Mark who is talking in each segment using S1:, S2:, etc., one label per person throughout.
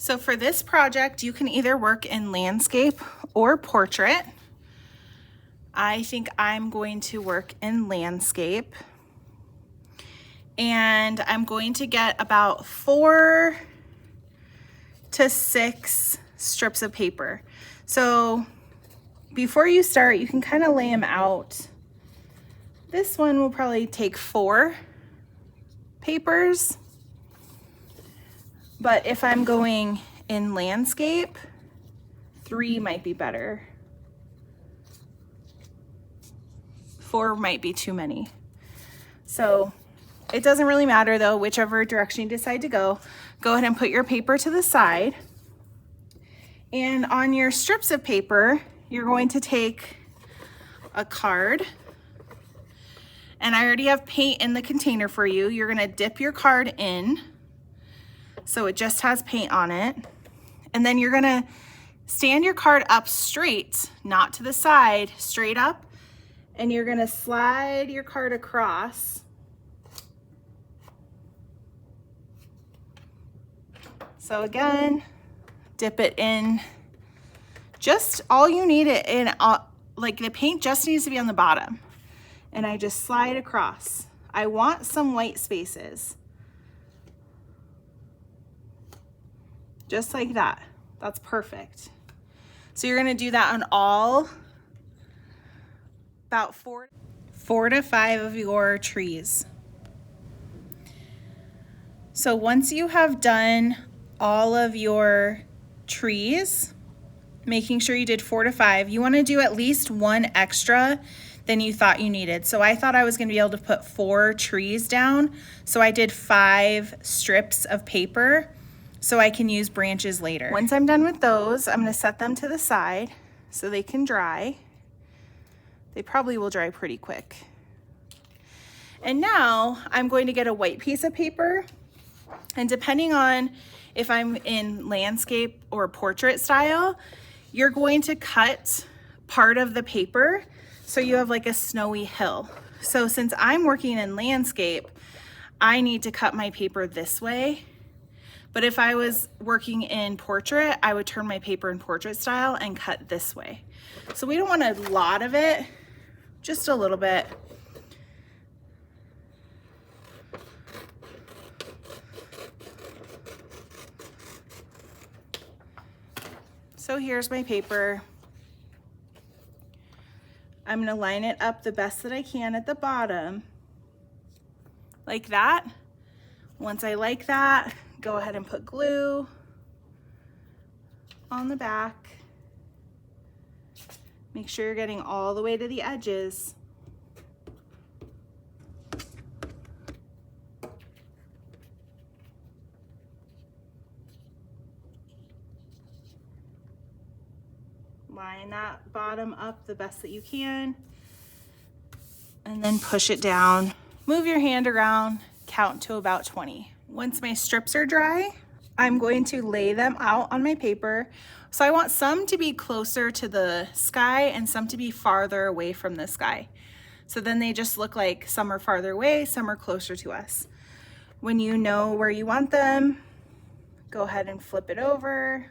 S1: So for this project, you can either work in landscape or portrait. I think I'm going to work in landscape. And I'm going to get about 4 to 6 strips of paper. So before you start, you can kind of lay them out. This one will probably take 4 papers. But if I'm going in landscape, 3 might be better. 4 might be too many. So it doesn't really matter though, whichever direction you decide to go ahead and put your paper to the side. And on your strips of paper, you're going to take a card. And I already have paint in the container for you. You're gonna dip your card in so it just has paint on it. And then you're gonna stand your card up straight, not to the side, straight up. And you're gonna slide your card across. So again, dip it in. Just all you need it in, like the paint just needs to be on the bottom. And I just slide across. I want some white spaces. Just like that. That's perfect. So you're gonna do that on all, about 4 to 5 of your trees. So once you have done all of your trees, making sure you did 4 to 5, you want to do at least 1 extra than you thought you needed. So I thought I was going to be able to put 4 trees down, so I did 5 strips of paper so I can use branches later. Once I'm done with those, I'm going to set them to the side so they can dry. They probably will dry pretty quick. And now I'm going to get a white piece of paper, and depending on if I'm in landscape or portrait style, you're going to cut part of the paper so you have like a snowy hill. So since I'm working in landscape, I need to cut my paper this way. But if I was working in portrait, I would turn my paper in portrait style and cut this way. So we don't want a lot of it, just a little bit. So here's my paper. I'm gonna line it up the best that I can at the bottom, like that. Once I like that, go ahead and put glue on the back. Make sure you're getting all the way to the edges. Line that bottom up the best that you can, and then push it down. Move your hand around, count to about 20. Once my strips are dry, I'm going to lay them out on my paper. So I want some to be closer to the sky and some to be farther away from the sky. So then they just look like some are farther away, some are closer to us. When you know where you want them, go ahead and flip it over.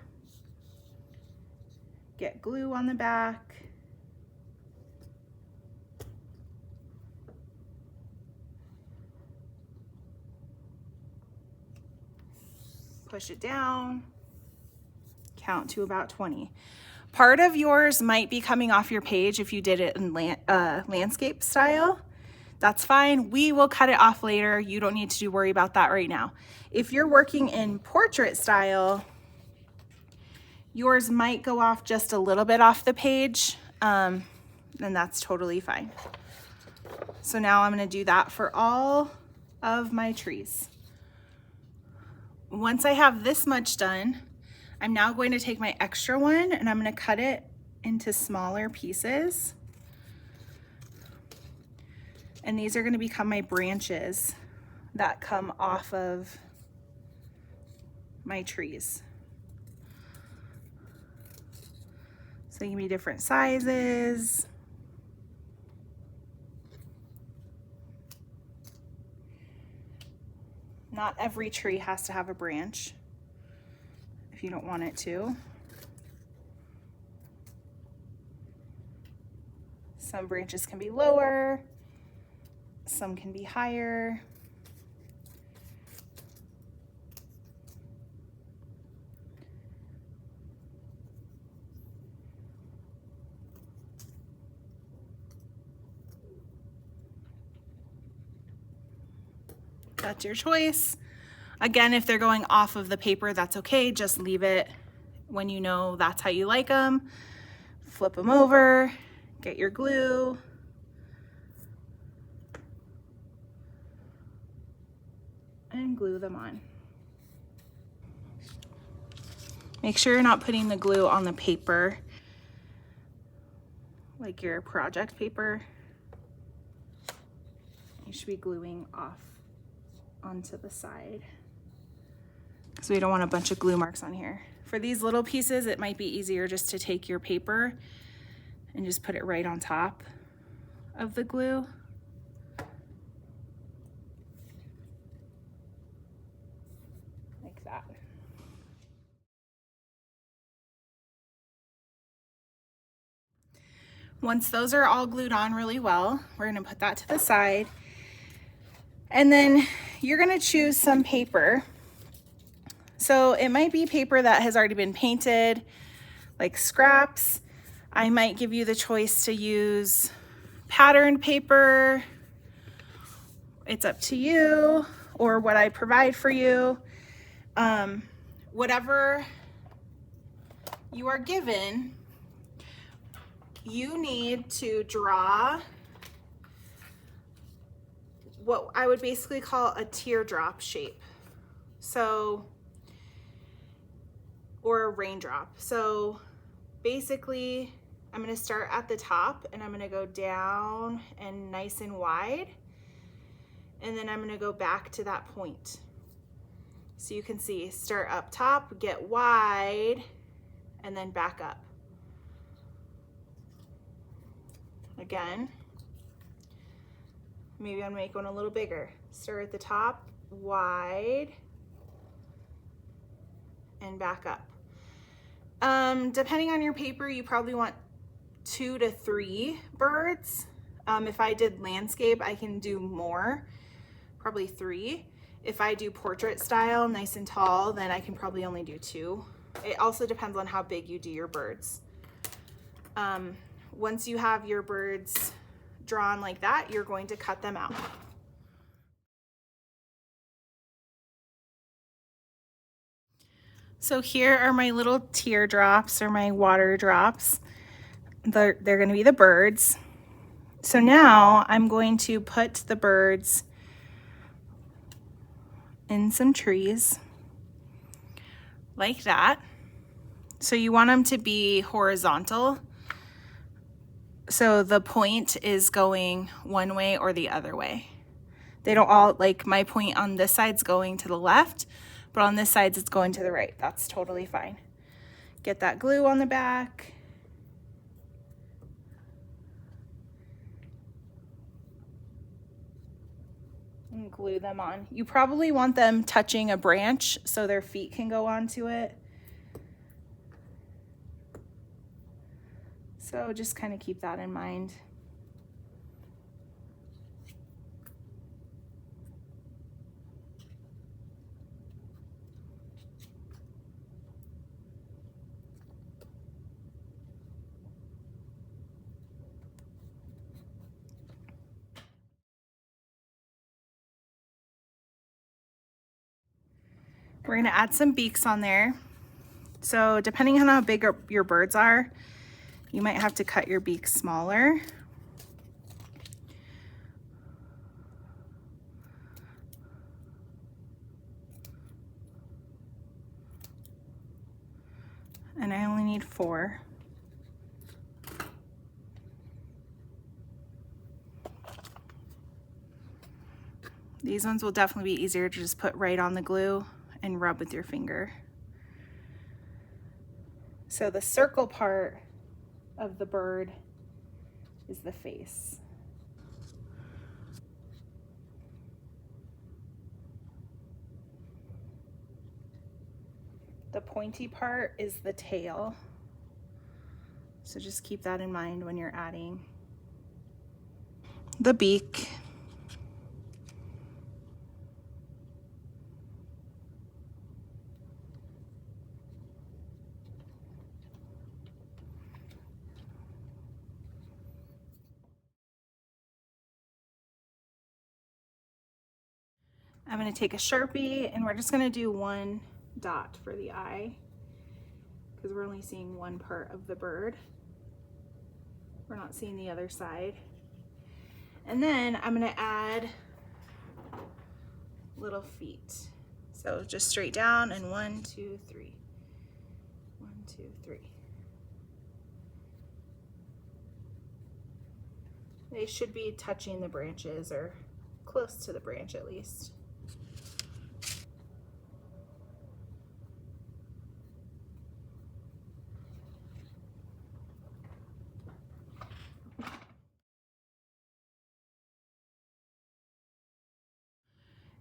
S1: Get glue on the back. Push it down. Count to about 20. Part of yours might be coming off your page if you did it in landscape style. That's fine. We will cut it off later. You don't need to worry about that right now. If you're working in portrait style, yours might go off just a little bit off the page, and that's totally fine. So now I'm going to do that for all of my trees. Once I have this much done, I'm now going to take my extra one and I'm going to cut it into smaller pieces. And these are going to become my branches that come off of my trees. So they can be different sizes. Not every tree has to have a branch. if you don't want it to. Some branches can be lower, some can be higher. That's your choice. Again, if they're going off of the paper, that's okay. Just leave it when you know that's how you like them. Flip them over, get your glue. And glue them on. Make sure you're not putting the glue on the paper, like your project paper. You should be gluing off onto the side, because we don't want a bunch of glue marks on here. For these little pieces, it might be easier just to take your paper and just put it right on top of the glue. Like that. Once those are all glued on really well, we're gonna put that to the side. And then you're gonna choose some paper. So it might be paper that has already been painted, like scraps. I might give you the choice to use patterned paper. It's up to you, or what I provide for you. Whatever you are given, you need to draw what I would basically call a teardrop shape. So, or a raindrop. So basically, I'm gonna start at the top and I'm gonna go down and nice and wide. And then I'm gonna go back to that point. So you can see, start up top, get wide, and then back up. Again, maybe I'll make one a little bigger. Start at the top, wide, and back up. Depending on your paper, you probably want 2 to 3 birds. If I did landscape, I can do more, probably 3. If I do portrait style, nice and tall, then I can probably only do 2. It also depends on how big you do your birds. Once you have your birds drawn like that, you're going to cut them out. So here are my little teardrops, or my water drops. They're going to be the birds. So now I'm going to put the birds in some trees like that. So you want them to be horizontal. So the point is going one way or the other way. They don't all, like my point on this side's going to the left, but on this side it's going to the right. That's totally fine. Get that glue on the back. And glue them on. You probably want them touching a branch so their feet can go onto it. So just kind of keep that in mind. We're gonna add some beaks on there. So depending on how big your birds are, you might have to cut your beaks smaller. And I only need 4. These ones will definitely be easier to just put right on the glue and rub with your finger. So the circle part of the bird is the face. The pointy part is the tail. So just keep that in mind when you're adding the beak. I'm going to take a Sharpie and we're just going to do one dot for the eye because we're only seeing one part of the bird. We're not seeing the other side. And then I'm going to add little feet. So just straight down and 1, 2, 3. 1, 2, 3. They should be touching the branches or close to the branch at least.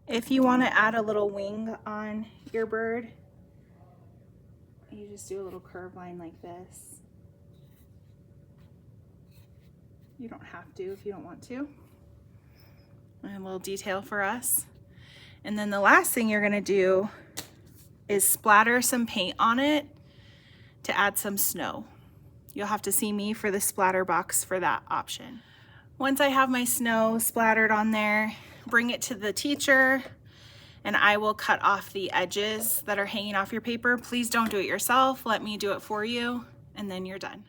S1: If you want to add a little wing on your bird, you just do a little curve line like this. You don't have to if you don't want to. And a little detail for us. And then the last thing you're going to do is splatter some paint on it to add some snow. You'll have to see me for the splatter box for that option. Once I have my snow splattered on there, bring it to the teacher and I will cut off the edges that are hanging off your paper. Please don't do it yourself. Let me do it for you and then you're done.